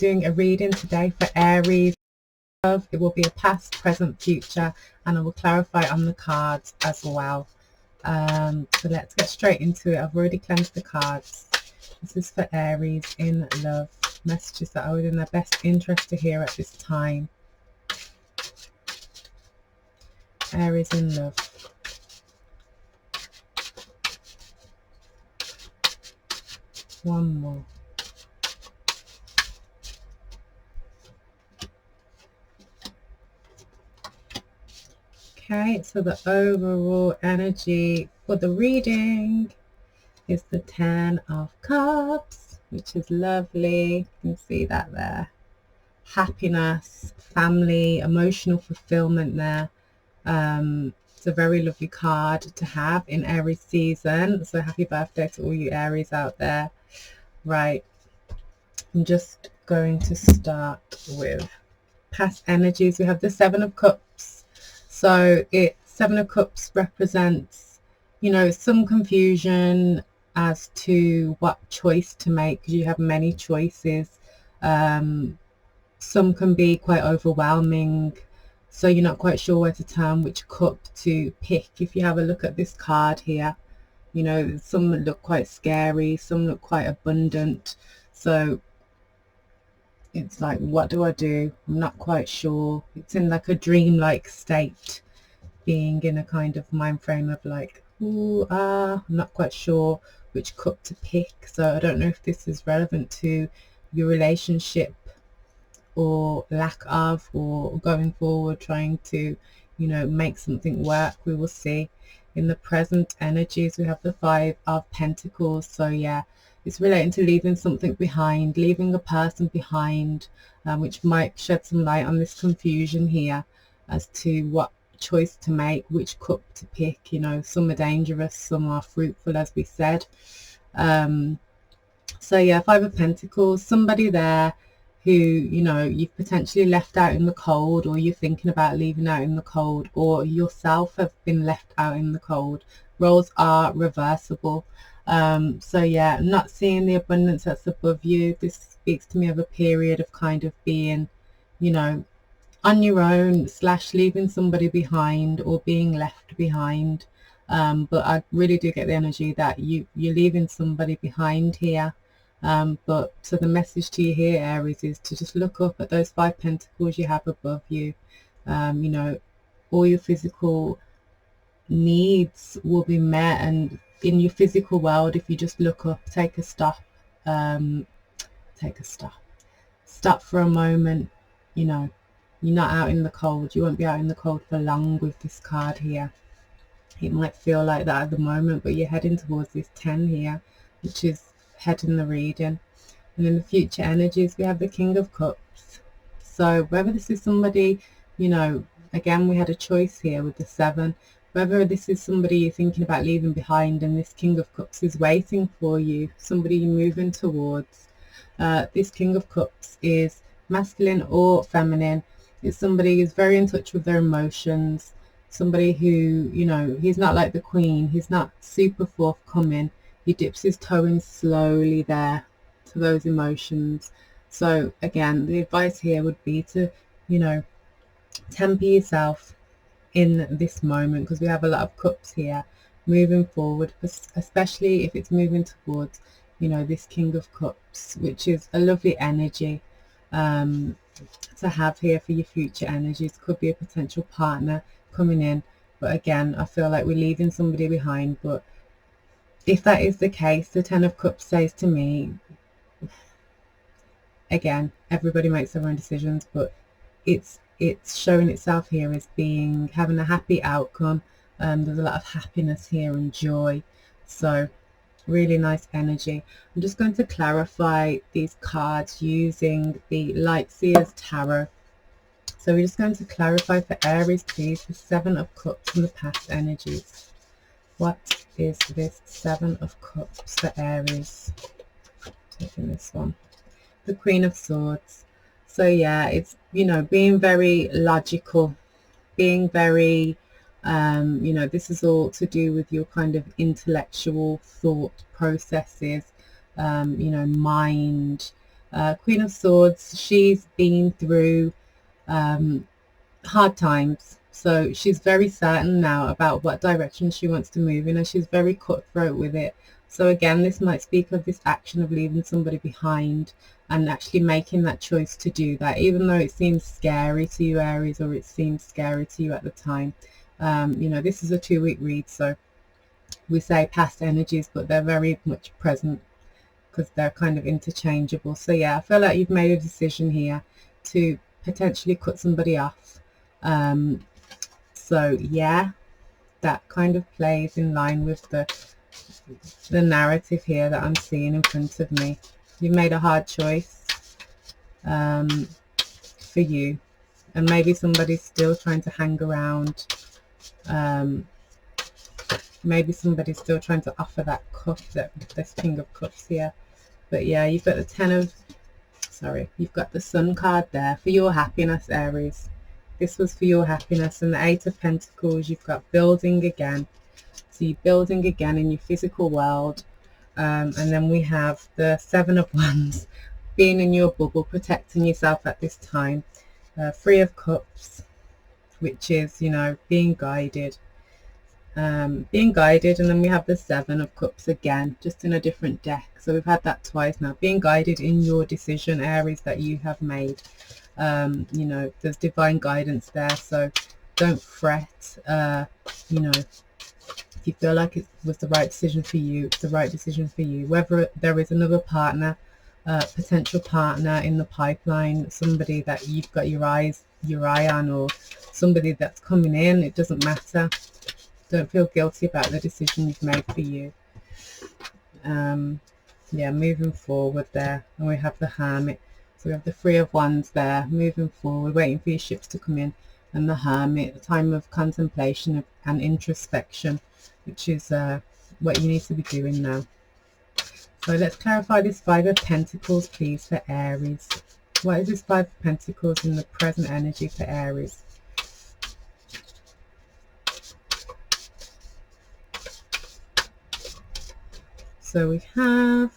doing a reading today for Aries Love. It will be a past, present, future, and I will clarify on the cards as well. So let's get straight into it. I've already cleansed the cards. This is for Aries in love. Messages that are within their best interest to hear at this time. Aries in love. One more. Okay, so the overall energy for the reading is the 10 of Cups, which is lovely. You can see that there. Happiness, family, emotional fulfillment there. It's a very lovely card to have in Aries season. So happy birthday to all you Aries out there. Right, I'm just going to start with past energies. We have the 7 of Cups. So it 7 of Cups represents, you know, some confusion as to what choice to make, because you have many choices. Some can be quite overwhelming, so you're not quite sure where to turn, which cup to pick. If you have a look at this card here, you know, some look quite scary, some look quite abundant. So it's like, what do I do? I'm not quite sure. It's in like a dream-like state, being in a kind of mind frame of like, ooh, I'm not quite sure which cup to pick. So I don't know if this is relevant to your relationship or lack of, or going forward trying to, you know, make something work. We will see. In the present energies, we have the 5 of Pentacles. So yeah, it's relating to leaving something behind, leaving a person behind, which might shed some light on this confusion here as to what choice to make, which cup to pick. You know, some are dangerous, some are fruitful, as we said. So yeah, 5 of Pentacles, somebody there who, you know, you've potentially left out in the cold, or you're thinking about leaving out in the cold, or yourself have been left out in the cold. Roles are reversible. So yeah, not seeing the abundance that's above you. This speaks to me of a period of kind of being, you know, on your own / leaving somebody behind, or being left behind. But I really do get the energy that you're leaving somebody behind here. But so the message to you here, Aries, is to just look up at those 5 pentacles you have above you. You know, all your physical needs will be met, and in your physical world, if you just look up, take a stop, stop for a moment. You know, you're not out in the cold. You won't be out in the cold for long with this card here. It might feel like that at the moment, but you're heading towards this 10 here, which is heading the reading. And in the future energies, we have the King of Cups. So whether this is somebody, you know, again, we had a choice here with the 7. Whether this is somebody you're thinking about leaving behind, and this King of Cups is waiting for you, somebody you're moving towards. This King of Cups is masculine or feminine. It's somebody who's very in touch with their emotions. Somebody who, you know, he's not like the Queen. He's not super forthcoming. He dips his toe in slowly there to those emotions. So again, the advice here would be to, you know, temper yourself in this moment, because we have a lot of cups here moving forward, especially if it's moving towards, you know, this King of Cups, which is a lovely energy to have here for your future energies. Could be a potential partner coming in, but again, I feel like we're leaving somebody behind. But if that is the case, the 10 of Cups says to me, again, everybody makes their own decisions, but it's showing itself here as being, having a happy outcome. There's a lot of happiness here and joy. So really nice energy. I'm just going to clarify these cards using the Light Seers Tarot. So we're just going to clarify for Aries, please, the 7 of Cups and the past energies. What is this 7 of Cups for Aries? Taking this one. The Queen of Swords. So yeah, it's, you know, being very logical, being very, you know, this is all to do with your kind of intellectual thought processes, you know, mind, Queen of Swords, she's been through hard times, so she's very certain now about what direction she wants to move in, and she's very cutthroat with it. So again, this might speak of this action of leaving somebody behind and actually making that choice to do that, even though it seems scary to you, Aries, or it seems scary to you at the time. You know, this is a 2-week read, so we say past energies, but they're very much present because they're kind of interchangeable. So yeah, I feel like you've made a decision here to potentially cut somebody off. So yeah, that kind of plays in line with the narrative here that I'm seeing in front of me. You've made a hard choice for you, and maybe somebody's still trying to hang around. Maybe somebody's still trying to offer that cup, this King of Cups here. But yeah, you've got the you've got the Sun card there for your happiness, Aries. This was for your happiness. And the Eight of Pentacles, you've got building again. So you're building again in your physical world. And then we have the Seven of Wands, being in your bubble, protecting yourself at this time. Three of Cups, which is, you know, being guided. And then we have the Seven of Cups again, just in a different deck. So we've had that twice now. Being guided in your decision, Aries, that you have made. You know, there's divine guidance there, so don't fret. You know, if you feel like it was the right decision for you, it's the right decision for you. Whether there is another partner, potential partner in the pipeline, somebody that you've got your eye on, or somebody that's coming in, it doesn't matter. Don't feel guilty about the decision you've made for you. Yeah, moving forward there. And we have the Hermit. So we have the Three of Wands there, moving forward, waiting for your ships to come in. And the Hermit, the time of contemplation and introspection, which is what you need to be doing now. So let's clarify this Five of Pentacles, please, for Aries. What is this Five of Pentacles in the present energy for Aries? So we have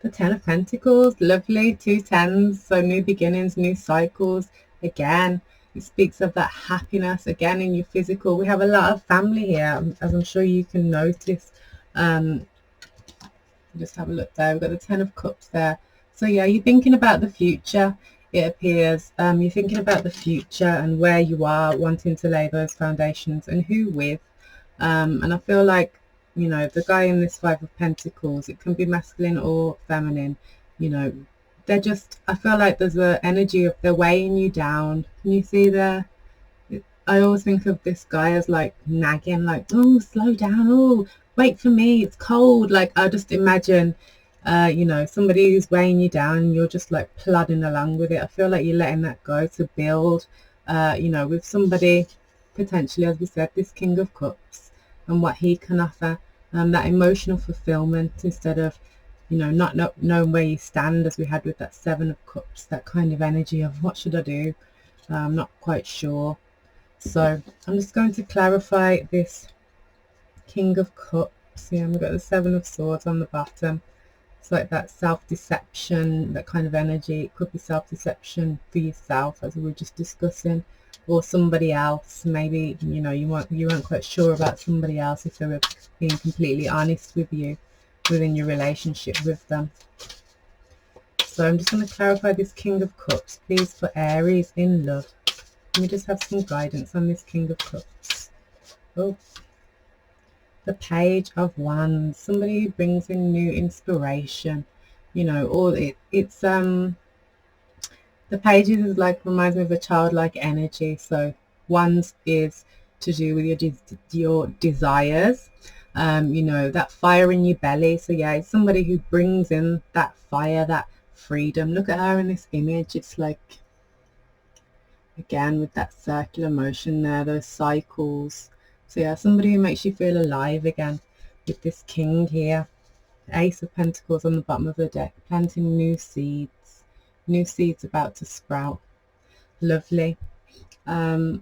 the Ten of Pentacles, lovely, 2 tens, so new beginnings, new cycles. Again, it speaks of that happiness, again, in your physical. We have a lot of family here, as I'm sure you can notice. Just have a look there. We've got the Ten of Cups there. So yeah, you're thinking about the future, it appears. You're thinking about the future and where you are, wanting to lay those foundations, and who with. And I feel like, you know, the guy in this Five of Pentacles, it can be masculine or feminine, you know, they're just, I feel like there's an energy of they're weighing you down. Can you see there? I always think of this guy as like nagging, like, oh, slow down, oh, wait for me, it's cold. Like, I just imagine, you know, somebody who's weighing you down and you're just like plodding along with it. I feel like you're letting that go to build, you know, with somebody, potentially, as we said, this King of Cups and what he can offer, that emotional fulfillment, instead of, you know, not knowing where you stand, as we had with that Seven of Cups, that kind of energy of what should I do, I'm not quite sure. So I'm just going to clarify this King of Cups. Yeah, we've got the Seven of Swords on the bottom. It's like that self-deception, that kind of energy. It could be self-deception for yourself, as we were just discussing, or somebody else. Maybe, you know, you weren't quite sure about somebody else, if they were being completely honest with you within your relationship with them. So I'm just going to clarify this King of Cups, please, for Aries in love. Let me just have some guidance on this King of Cups. Oh, the Page of Wands. Somebody who brings in new inspiration, you know, or it's the Pages is like, reminds me of a childlike energy. So Wands is to do with your desires, you know, that fire in your belly. So yeah, it's somebody who brings in that fire, that freedom. Look at her in this image. It's like, again, with that circular motion there, those cycles. So yeah, somebody who makes you feel alive again, with this King here. Ace of Pentacles on the bottom of the deck, planting new seeds about to sprout. Lovely. Right,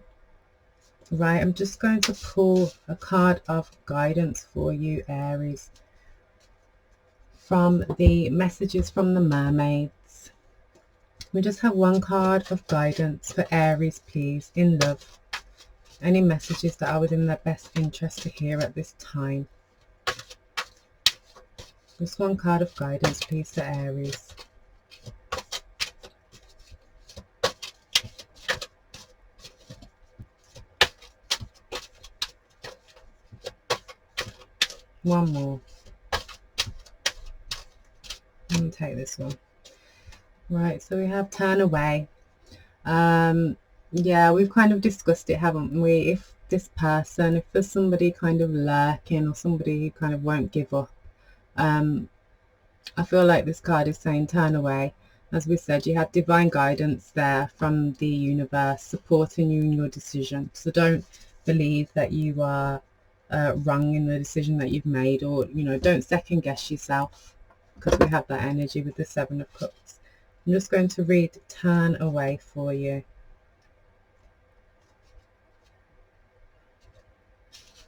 I'm just going to pull a card of guidance for you, Aries. from the messages from the mermaids. We just have one card of guidance for Aries, please, in love. Any messages that are within their best interest to hear at this time. Just one card of guidance, please, for Aries. One more. Let me take this one. Right, so we have turn away. Yeah, we've kind of discussed it, haven't we? If this person, if there's somebody kind of lurking or somebody who kind of won't give up, I feel like this card is saying turn away. As we said, you had divine guidance there from the universe supporting you in your decision. So don't believe that you are wrong in the decision that you've made, or, you know, don't second guess yourself, because we have that energy with the Seven of Cups. I'm just going to read turn away for you.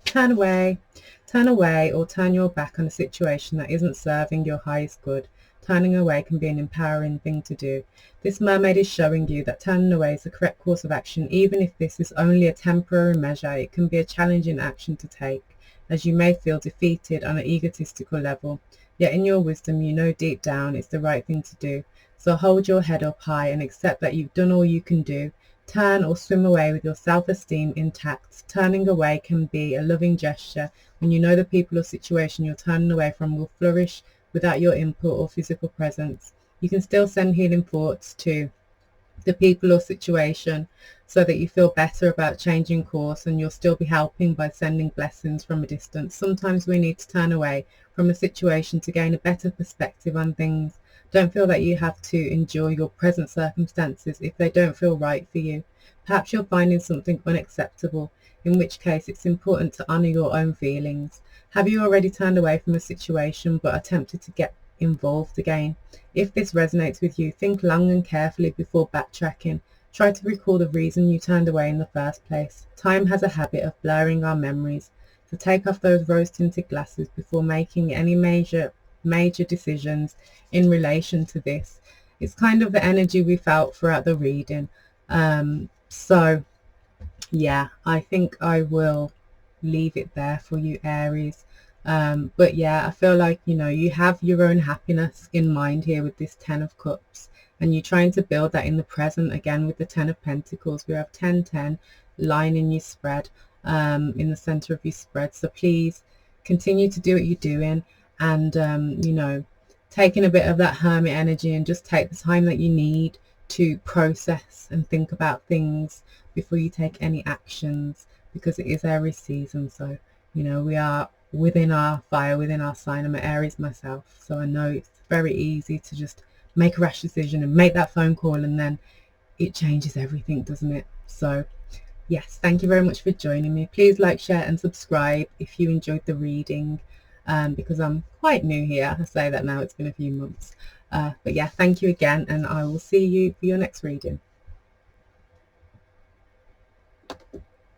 Turn away. Turn away or turn your back on a situation that isn't serving your highest good. Turning away can be an empowering thing to do. This mermaid is showing you that turning away is the correct course of action. Even if this is only a temporary measure, it can be a challenging action to take, as you may feel defeated on an egotistical level. Yet in your wisdom, you know deep down it's the right thing to do. So hold your head up high and accept that you've done all you can do. Turn or swim away with your self-esteem intact. Turning away can be a loving gesture when you know the people or situation you're turning away from will flourish without your input or physical presence. You can still send healing thoughts to the people or situation so that you feel better about changing course, and you'll still be helping by sending blessings from a distance. Sometimes we need to turn away from a situation to gain a better perspective on things. Don't feel that you have to endure your present circumstances if they don't feel right for you. Perhaps you're finding something unacceptable, in which case it's important to honour your own feelings. Have you already turned away from a situation but are tempted to get involved again? If this resonates with you, think long and carefully before backtracking. Try to recall the reason you turned away in the first place. Time has a habit of blurring our memories, so take off those rose-tinted glasses before making any major decisions in relation to this. It's kind of the energy we felt throughout the reading. So yeah, I think I will leave it there for you, Aries. But yeah, I feel like, you know, you have your own happiness in mind here with this Ten of Cups, and you're trying to build that in the present again with the Ten of Pentacles. We have 10-10 line in your spread, in the center of your spread. So please continue to do what you're doing, and you know, taking a bit of that hermit energy and just take the time that you need to process and think about things before you take any actions, because it is Aries season. So, you know, we are within our fire, within our sign. I'm an Aries myself, so I know it's very easy to just make a rash decision and make that phone call, and then it changes everything, doesn't it? So yes, thank you very much for joining me. Please like, share and subscribe if you enjoyed the reading, because I'm quite new here. I say that now, it's been a few months. But yeah, thank you again, and I will see you for your next reading.